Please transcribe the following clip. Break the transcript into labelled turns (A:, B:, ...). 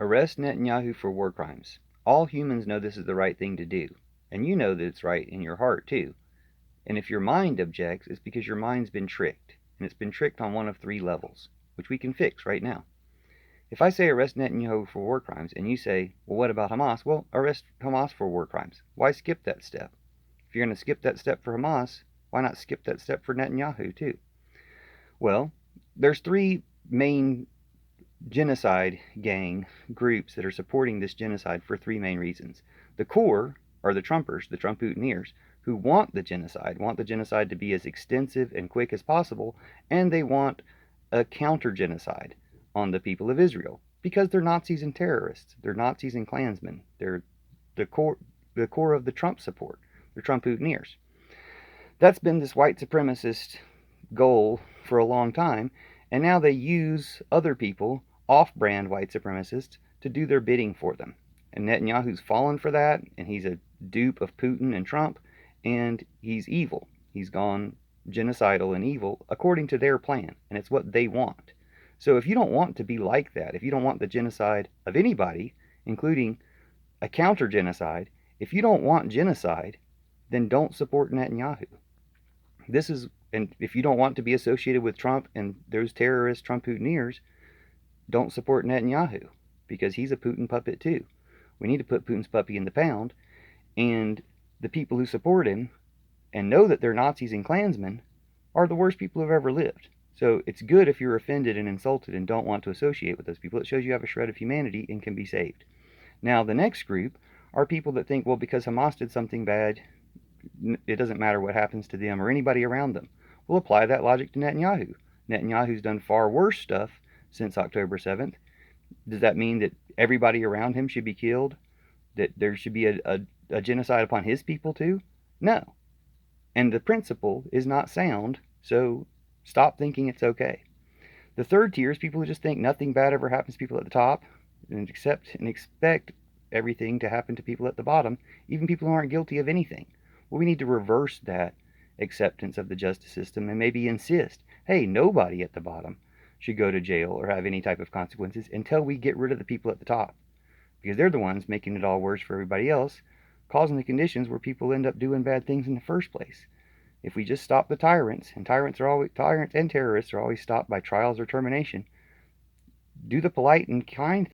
A: Arrest Netanyahu for war crimes. All humans know this is the right thing to do, and you know that it's right in your heart too. And if your mind objects, it's because your mind's been tricked, and it's been tricked on one of three levels, which we can fix right now. If I say arrest Netanyahu for war crimes, and you say, well, what about Hamas? Well, arrest Hamas for war crimes. Why skip that step? If you're going to skip that step for Hamas, why not skip that step for Netanyahu too? Well, there's three main genocide gang groups that are supporting this genocide for three main reasons. The core are the Trumpers, the Trumputineers, who want the genocide to be as extensive and quick as possible, and they want a counter genocide on the people of Israel because they're Nazis and terrorists. They're Nazis and Klansmen. They're the core of the Trump support. They're Trumputineers. That's been this white supremacist goal for a long time, and now they use other people, off-brand white supremacists, to do their bidding for them. And Netanyahu's fallen for that, and he's a dupe of Putin and Trump, and he's evil. He's gone genocidal and evil according to their plan, and it's what they want. So if you don't want to be like that, if you don't want the genocide of anybody, including a counter-genocide, if you don't want genocide, then don't support Netanyahu. And if you don't want to be associated with Trump and those terrorist Trumputineers, don't support Netanyahu because he's a Putin puppet too. We need to put Putin's puppy in the pound, and the people who support him and know that they're Nazis and Klansmen are the worst people who've ever lived. So it's good if you're offended and insulted and don't want to associate with those people. It shows you have a shred of humanity and can be saved. Now, the next group are people that think, well, because Hamas did something bad, it doesn't matter what happens to them or anybody around them. We'll apply that logic to Netanyahu. Netanyahu's done far worse stuff since October 7th. Does that mean that everybody around him should be killed? That there should be a genocide upon his people too? No. And the principle is not sound, so stop thinking it's okay. The third tier is people who just think nothing bad ever happens to people at the top and expect everything to happen to people at the bottom, even people who aren't guilty of anything. Well, we need to reverse that acceptance of the justice system and maybe insist, hey, nobody at the bottom should go to jail or have any type of consequences until we get rid of the people at the top. Because they're the ones making it all worse for everybody else, causing the conditions where people end up doing bad things in the first place. If we just stop the tyrants, and tyrants and terrorists are always stopped by trials or termination, do the polite and kind